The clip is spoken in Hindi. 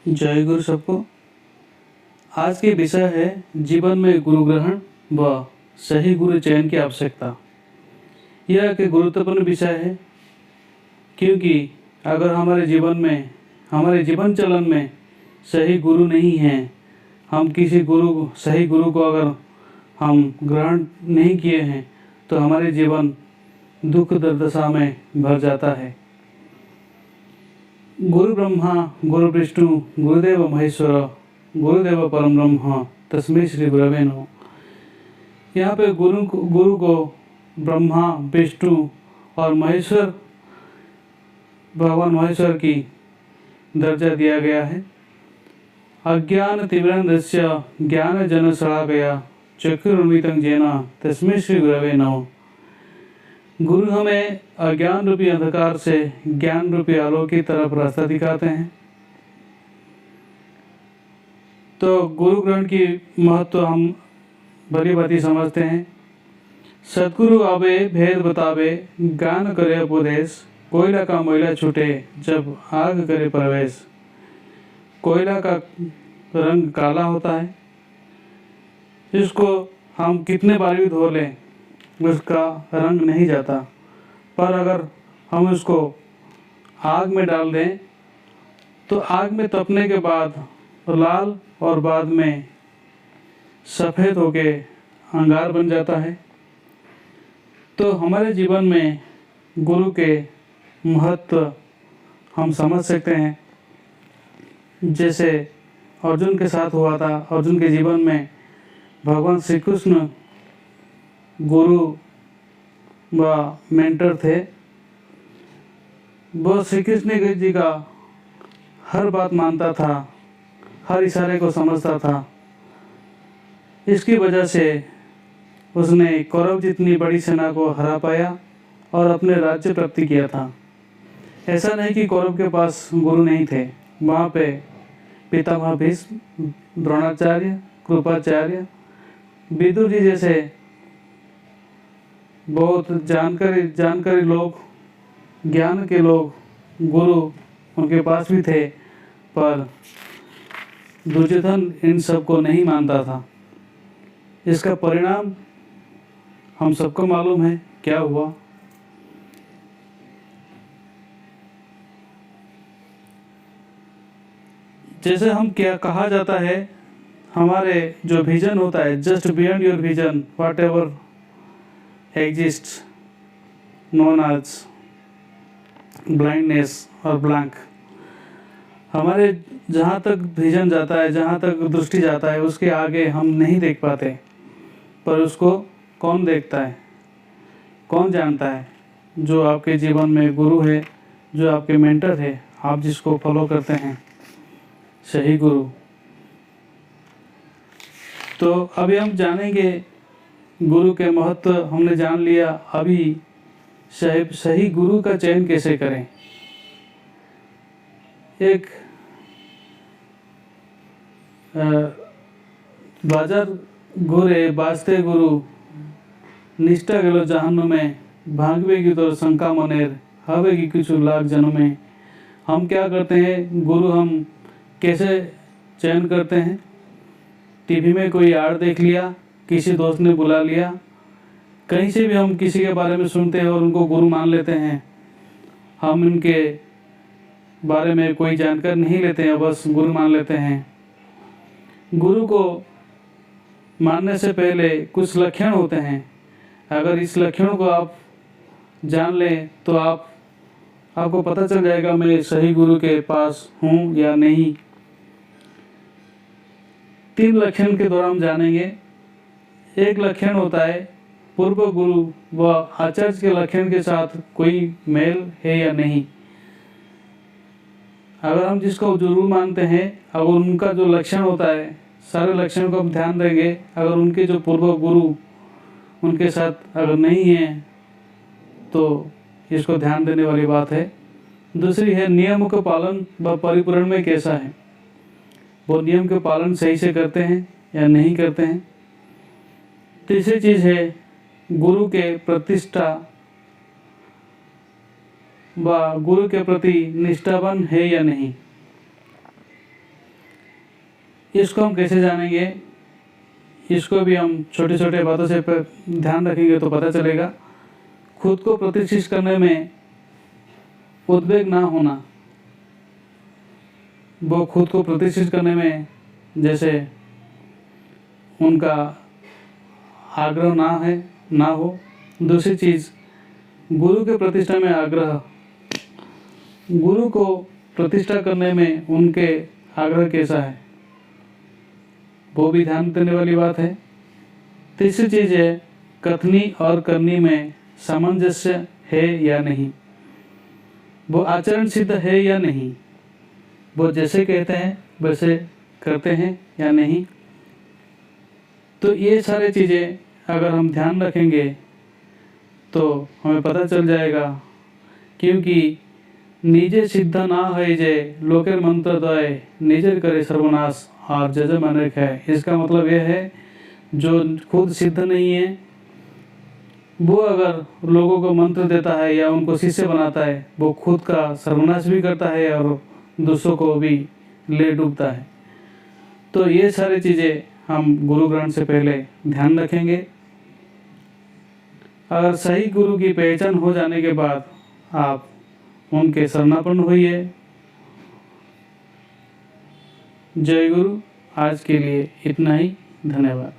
जय गुरु सबको। आज के विषय है जीवन में गुरु ग्रहण व सही गुरु चयन की आवश्यकता। यह एक गुरुत्वपूर्ण विषय है क्योंकि अगर हमारे जीवन चलन में सही गुरु नहीं है, हम किसी सही गुरु को अगर हम ग्रहण नहीं किए हैं तो हमारे जीवन दुख दुर्दशा में भर जाता है। गुरु ब्रह्मा गुरु विष्णु गुरुदेव महेश्वर गुरुदेव परम ब्रह्म तस्मै श्री गुरवे नमः। यहाँ पे गुरु को ब्रह्मा विष्णु और महेश्वर भगवान महेश्वर की दर्जा दिया गया है। अज्ञान तिमिरन्धस्य ज्ञान जन शलाकया चक्षुरुन्मिलितं येन तस्मै श्री गुरवे नमः। गुरु हमें अज्ञान रूपी अंधकार से ज्ञान रूपी आलोक की तरफ रास्ता दिखाते हैं। तो गुरु ग्रहण की महत्व हम भली भांति समझते हैं। सतगुरु आवे भेद बतावे ज्ञान करे उपदेश, कोयला का मोयला छूटे जब आग करे प्रवेश। कोयला का रंग काला होता है, इसको हम कितने बार भी धो लें उसका रंग नहीं जाता, पर अगर हम उसको आग में डाल दें तो आग में तपने के बाद लाल और बाद में सफ़ेद होके अंगार बन जाता है। तो हमारे जीवन में गुरु के महत्व हम समझ सकते हैं। जैसे अर्जुन के साथ हुआ था, अर्जुन के जीवन में भगवान श्री कृष्ण गुरु व मेंटर थे। वो श्री कृष्ण जी का हर बात मानता था, हर इशारे को समझता था। इसकी वजह से उसने कौरव जितनी बड़ी सेना को हरा पाया और अपने राज्य प्राप्ति किया था। ऐसा नहीं कि कौरव के पास गुरु नहीं थे, वहाँ पे पितामह भीष्म, द्रोणाचार्य, कृपाचार्य, विदुर जी जैसे बहुत जानकारी लोग, ज्ञान के लोग, गुरु उनके पास भी थे, पर दुर्योधन इन सब को नहीं मानता था। इसका परिणाम हम सबको मालूम है क्या हुआ। जैसे हम क्या कहा जाता है, हमारे जो विजन होता है, just beyond your vision whatever exist known as blindness और ब्लैंक। हमारे जहाँ तक विजन जाता है, जहाँ तक दृष्टि जाता है, उसके आगे हम नहीं देख पाते, पर उसको कौन देखता है, कौन जानता है? जो आपके जीवन में गुरु है, जो आपके मेंटर है, आप जिसको फॉलो करते हैं, सही गुरु। तो अभी हम जानेंगे गुरु के महत्व हमने जान लिया। अभी सही गुरु का चयन कैसे करें। एक बाजार घोरे बाजते गुरु निष्ठा गेलो जहान्नुम में भागवेगी तो शंका मनेर हवेगी कुछ लाख जन्म में। हम क्या करते हैं, गुरु हम कैसे चयन करते हैं? टीवी में कोई आड़ देख लिया, किसी दोस्त ने बुला लिया, कहीं से भी हम किसी के बारे में सुनते हैं और उनको गुरु मान लेते हैं। हम उनके बारे में कोई जानकारी नहीं लेते हैं, बस गुरु मान लेते हैं। गुरु को मानने से पहले कुछ लक्षण होते हैं। अगर इस लक्षण को आप जान लें तो आपको पता चल जाएगा मैं सही गुरु के पास हूँ या नहीं। 3 लक्षण के द्वारा हम जानेंगे। एक लक्षण होता है पूर्व गुरु व आचार्य के लक्षण के साथ कोई मेल है या नहीं। अगर हम जिसको गुरु मानते हैं, अगर उनका जो लक्षण होता है, सारे लक्षणों को हम ध्यान देंगे, अगर उनके जो पूर्व गुरु उनके साथ अगर नहीं है तो इसको ध्यान देने वाली बात है। दूसरी है नियमों का पालन व परिपूर्ण में कैसा है, वो नियम के पालन सही से करते हैं या नहीं करते हैं। तीसरी चीज़ है गुरु के प्रतिष्ठा व गुरु के प्रति निष्ठावान है या नहीं। इसको हम कैसे जानेंगे, इसको भी हम छोटे छोटे बातों से ध्यान रखेंगे तो पता चलेगा। खुद को प्रतिष्ठित करने में उद्वेग ना होना, वो खुद को प्रतिष्ठित करने में जैसे उनका आग्रह ना हो। दूसरी चीज़, गुरु के प्रतिष्ठा में आग्रह, गुरु को प्रतिष्ठा करने में उनके आग्रह कैसा है, वो भी ध्यान देने वाली बात है। तीसरी चीज़ है, कथनी और करनी में सामंजस्य है या नहीं, वो आचरण सिद्ध है या नहीं, वो जैसे कहते हैं वैसे करते हैं या नहीं। तो ये सारी चीज़ें अगर हम ध्यान रखेंगे तो हमें पता चल जाएगा। क्योंकि निजे सिद्ध ना है जे लोकेर मंत्र दय निजे करे सर्वनाश और जजम अनेक है। इसका मतलब यह है, जो खुद सिद्ध नहीं है वो अगर लोगों को मंत्र देता है या उनको शिष्य बनाता है, वो खुद का सर्वनाश भी करता है और दूसरों को भी ले डूबता है। तो ये सारी चीज़ें हम गुरु ग्रहण से पहले ध्यान रखेंगे। अगर सही गुरु की पहचान हो जाने के बाद आप उनके शरणापन्न होइए। जय गुरु। आज के लिए इतना ही, धन्यवाद।